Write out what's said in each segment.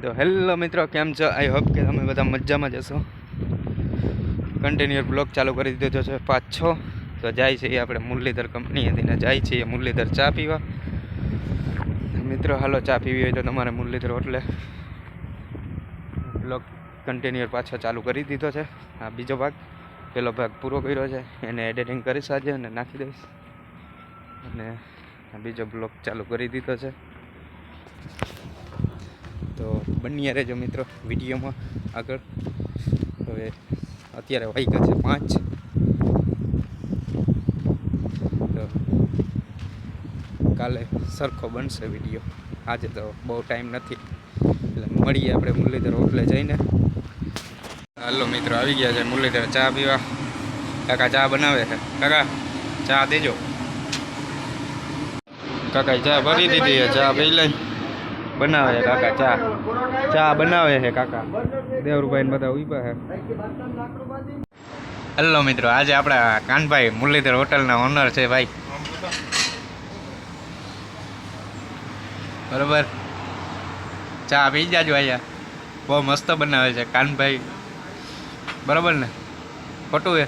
તો હેલો મિત્રો, કેમ છો? આઈ હોપ કે તમે બધા મજામાં જશો. કન્ટિન્યુઅર બ્લોગ ચાલુ કરી દીધો છે 5-6. તો જાય છે આપણે મુરલીધર કંપની હતી જાય છીએ મુરલીધર ચા પીવા. મિત્રો હાલો, ચા પીવી હોય તો તમારે મુરલીધર હોટલે બ્લોગ કન્ટિન્યુઅર પાછો ચાલુ કરી દીધો છે. આ બીજો ભાગ, પહેલો ભાગ પૂરો કર્યો છે, એને એડિટિંગ કરીશ આજે અને નાખી દઈશ. અને બીજો બ્લોગ ચાલુ કરી દીધો છે. તો બન્યા રહેજો મિત્રો વિડીયોમાં આગળ. હવે અત્યારે વાગ્યા છે 5. તો કાલે સરખો બનશે વિડીયો. આજે તો બહુ ટાઈમ નથી, એટલે મળીએ આપણે મુરલીધર હોટલે જઈને. હાલો મિત્રો, આવી ગયા છે મુરલીધર ચા પીવા. કાકા ચા બનાવે છે. કાકા ચા દેજો. કાકા ચા ભરી દીધી છે, ચા પી લઈ. બનાવે છે કાકા ચા બનાવે છે કાકા. દેવરૂભાઈ ને બધા ઉભા છે. હેલો મિત્રો, આજે આપણા કાનભાઈ મુરલીધર હોટલના ઓનર છે ભાઈ. બરોબર, ચા પી જાજો. અહીંયા બહુ મસ્ત બનાવે છે કાનભાઈ, બરોબર ને? ખોટું છે?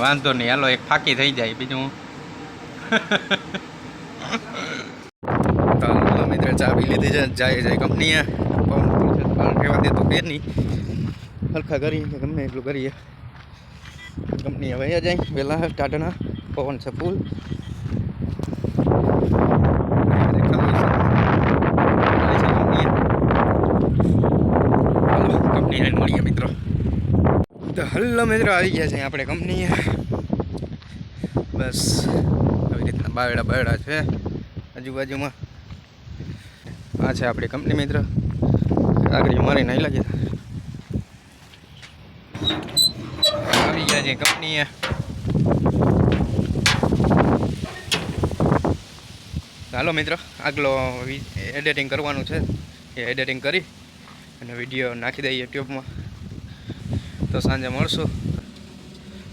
વાંધો નહીં, હાલો એક ફાંકી થઈ જાય બીજું. તો મિત્ર ચા પી લીધી છે, જાય કંપનીએ. રહેવા દે તો કે નહીં, હલકા કરી ગમે એટલું કરીએ. કંપનીએ વયા જાય વહેલા ટાટાના. પવન છે ફૂલ. કંપની મળીએ મિત્રો. તો હલ્લો મિત્રો, આવી ગયા છે આપણે કંપનીએ. બસ આવી રીતના બાયડા છે આજુબાજુમાં. આ છે આપણી કંપની મિત્ર. આગળ મારી નહીં લાગી. આવી ગયા છે કંપનીએ. હાલો મિત્રો, આગલો એડિટિંગ કરવાનું છે, એ એડિટિંગ કરી અને વિડીયો નાખી દઈએ યુટ્યુબમાં. તો સાંજે મળશું.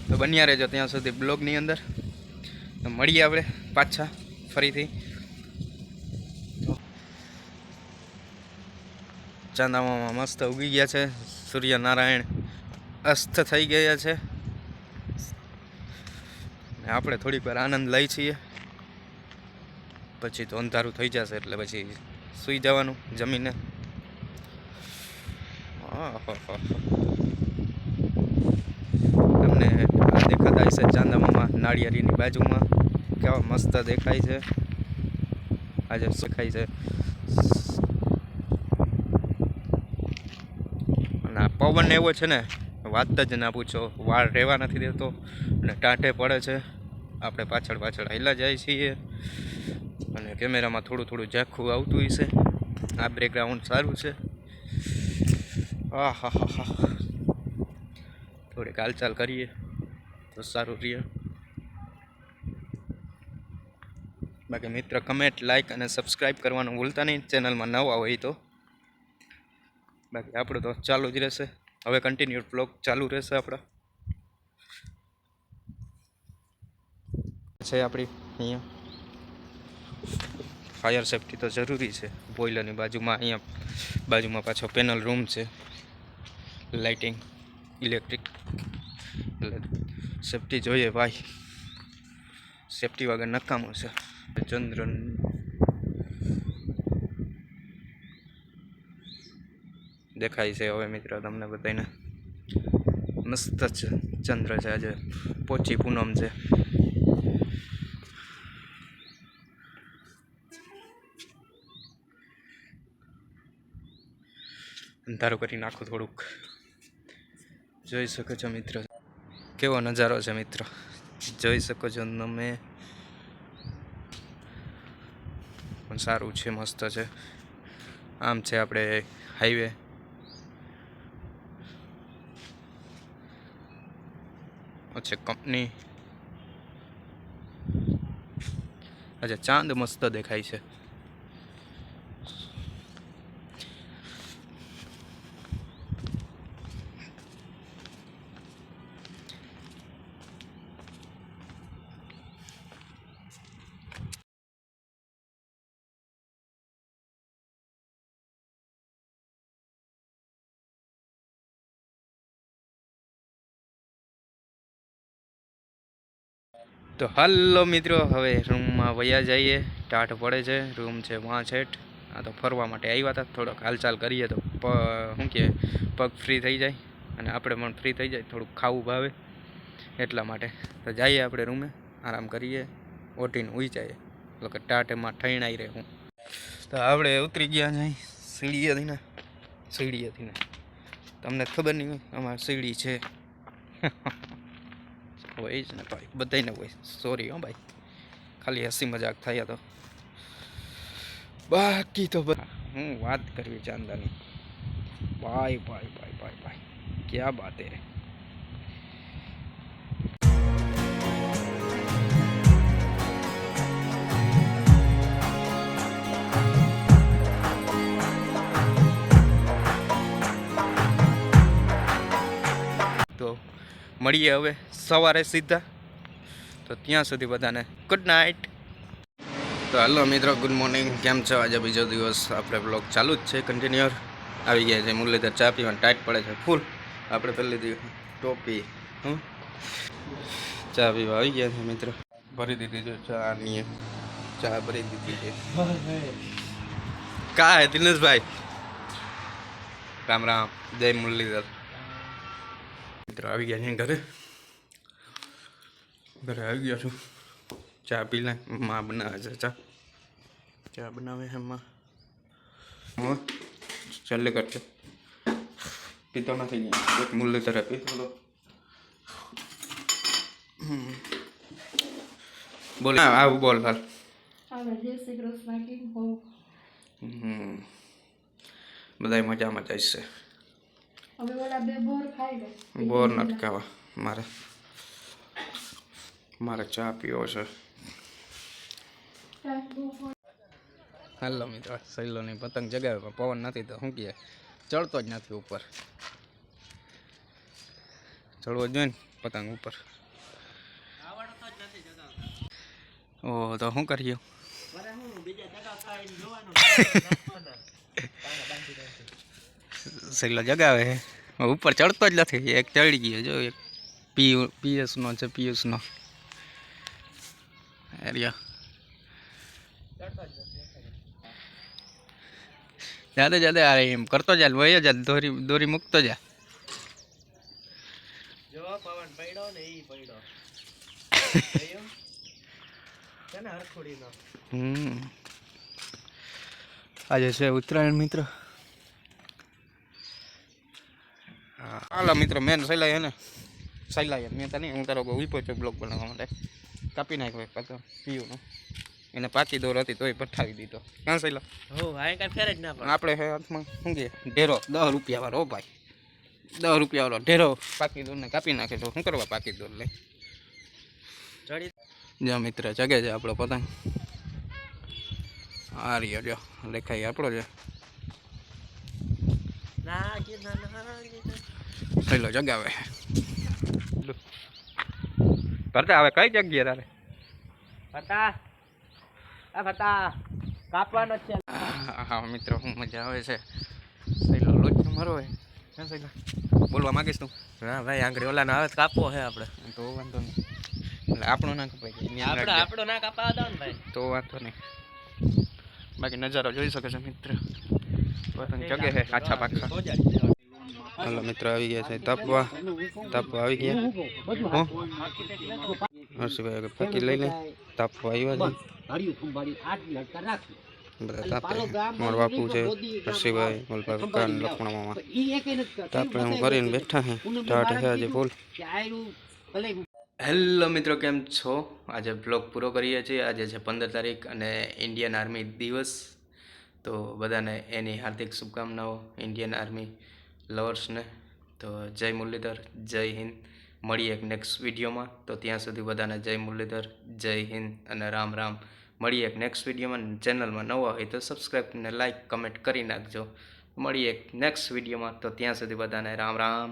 તો બન્યા રહેજો ત્યાં સુધી બ્લોગની અંદર. તો મળીએ આપણે પાછા ફરીથી. ચાંદામામાં મસ્ત ઉગી ગયા છે. સૂર્યનારાયણ અસ્ત થઈ ગયા છે. આપણે થોડીક વાર આનંદ લઈ છીએ, પછી તો અંધારું થઈ જશે, એટલે પછી સૂઈ જવાનું જમીને. તમને દેખાતા હશે ચાંદામામાં નાળિયેરીની બાજુમાં કેવા મસ્ત દેખાય છે. આજે દેખાય છે. અને પવન એવો છે ને, વાત જ ના પૂછો. વાળ રહેવા નથી દેતો અને ટાઢે પડે છે. આપણે પાછળ હાલ્યા જાય છીએ અને કેમેરામાં થોડું ઝાંખું આવતું હશે. આ બેકગ્રાઉન્ડ સારું છે. હા, થોડીક હાલચાલ કરીએ તો સારું રહે. બાકી મિત્ર, કમેન્ટ, લાઈક અને સબસ્ક્રાઈબ કરવાનું ભૂલતા નહીં, ચેનલમાં નવા હોય તો. બાકી આપણું તો ચાલુ જ રહેશે. હવે કન્ટિન્યુ બ્લોગ ચાલુ રહેશે આપણા. છે આપણી અહીંયા ફાયર સેફ્ટી તો જરૂરી છે. બોઇલરની બાજુમાં પાછો પેનલ રૂમ છે, લાઇટિંગ, ઇલેક્ટ્રિક, એટલે સેફ્ટી જોઈએ ભાઈ. સેફ્ટી વગર નકામું છે. ચંદ્ર દેખાય છે હવે મિત્રો તમને બધાને. મસ્ત છે ચંદ્ર છે. આજે પોચી પૂનમ છે. અંધારું કરી નાખું થોડુંક. જોઈ શકો છો મિત્ર, કેવો નજારો છે મિત્ર. જોઈ શકો છો તમે. પણ સારું છે, મસ્ત છે. આમ છે આપણે હાઈવે. છે કંપની. આજે ચાંદ મસ્ત દેખાય છે. તો હાલો મિત્રો, હવે રૂમમાં વયા જઈએ. ટાઢ પડે છે, રૂમ છે વાં છેઠ. આ તો ફરવા માટે આવ્યા હતા, થોડોક હાલચાલ કરીએ તો શું કહે પગ ફ્રી થઈ જાય અને આપણે પણ ફ્રી થઈ જાય, થોડુંક ખાવું ભાવે એટલા માટે. તો જઈએ આપણે રૂમે, આરામ કરીએ, ઓટીને ઉઈ જાય એટલે કે ટાઢમાં ઠણાઈ રહે. હું તો આપણે ઉતરી ગયા જાય સીડીએથી ને તમને ખબર નહીં હોય અમારે સીડી છે. હોય જ ને ભાઈ, બધાને હોય. સોરી હો ભાઈ, ખાલી હસી મજાક થયા તો, બાકી તો હું વાત કરવી ચાંદાની. ભાઈ ભાઈ ભાઈ ભાઈ ભાઈ, ક્યાં બાત હે. તો મળીએ હવે સવારે સીધા. તો ત્યાં સુધી બધાને ગુડ નાઇટ. તો હાલો મિત્રો, ગુડ મોર્નિંગ. કેમ છો? આજે બીજો દિવસ આપણે બ્લોગ ચાલુ જ છે, કન્ટિન્યુઅર. આવી ગયા છે મુરલીધર, ચા પીવાની ટાઈટ પડે છે ફૂલ. આપણે પહેલી દી ટોપી ચા પીવા આવી ગયા છે મિત્રો. ભરી દીધી છે ચાની, ચા ભરી દીધી છે. કા હે દિનેશભાઈ? રામ રામ, જય મુરલીધર. મિત્રો આવી ગયા છે ઘરે આવી ગયા છું. ચા પી લે, માં બનાવે છે ચા બનાવે છે માં. ચાલે કરજો, પીતો નથી એક મુરલીધર પીતો તો. બોલ આવું બોલ હાલ. બધા મજામાં જાય છે. બોર નથી ખાવા, મારે ચા પીવો છે. હાલો મિત્રો, સહેલોની પતંગ જગાવે પણ પવન નથી તો શું કહે, ચડતો જ નથી ઉપર. ચડવો જ જોઈએ ને પતંગ ઉપર. ઓહ, તો શું કરીએ? સહેલો જગાવે ઉપર, ચડતો જ નથી. એક ચડી ગયો જો, એક પિયુષનો છે, પિયુષનો એરિયા. જાદે જાદે આ એમ કરતો જા, વયો જા, દોરી મૂકતો જા. આજે છે ઉત્તરાયણ મિત્રો. હાલો મિત્રો, મેન સહેલાય ને સહેલાય મેં તને હું તારો ઉભો છું બ્લોગ બનાવવા માટે. કાપી નાખ્યો પાછો પીયુંનો, એને પાકી દોર હતી તોય પઠાવી દીધો. ક્યાં સહેલા? આપણે હાથમાં શું કે ઢેરો 10 રૂપિયા વાળો ભાઈ, 10 રૂપિયા વાળો ઢેરો પાકી દોરને કાપી નાખે તો શું કરવા પાકી દોર લઈ. જો મિત્ર જગે છે આપણો પતંગ. આ રહ્યો જો લેખાઈ આપણો છે. પહેલો જગાવે ભરતા. હવે કઈ જગ્યાએ તારે કાપવાનો છે? હા મિત્રો, હું મજા આવે છે. સહેલો લોચ મારો હોય. ક્યાં સહેલા બોલવા માંગીશ તું? હા ભાઈ, આંગળી ઓલાનો આવે કાપવો છે આપણે, તો વાંધો નહીં. એટલે આપણો ના કપાય, આપણો ના કાપવા દો ને ભાઈ, તો વાંધો નહીં. બાકી નજારો જોઈ શકે છે મિત્ર, પતંગ જગે છે આછા પાછા. હાલો મિત્રો, આવી ગયા છે તાપવા આવી ગયા. હર્ષભાઈ ફાકી લઈ લે, તાપવા આવ્યા છે બધા. તાપે મારા બાપુ છે હર્ષભાઈ, કાન લખણામાં તાપે હું કરીને બેઠા હે. ટાટ છે આજે ફૂલ. હેલો મિત્રો, કેમ છો? આજે બ્લોગ પૂરો કરીએ છીએ. આજે છે 15 તારીખ અને ઇન્ડિયન આર્મી દિવસ. તો બધાને એની હાર્દિક શુભકામનાઓ, ઇન્ડિયન આર્મી લવર્સને. તો જય મુરલીધર, જય હિન્દ. મળીએ એક નેક્સ્ટ વિડીયોમાં. તો ત્યાં સુધી બધાને જય મુરલીધર, જય હિન્દ અને રામ રામ. મળીએ એક નેક્સ્ટ વિડીયોમાં. ચેનલમાં નવા હોય તો સબસ્ક્રાઈબ અને લાઈક કમેન્ટ કરી નાખજો. મળીએ એક નેક્સ્ટ વિડીયોમાં. તો ત્યાં સુધી બધાને રામ રામ.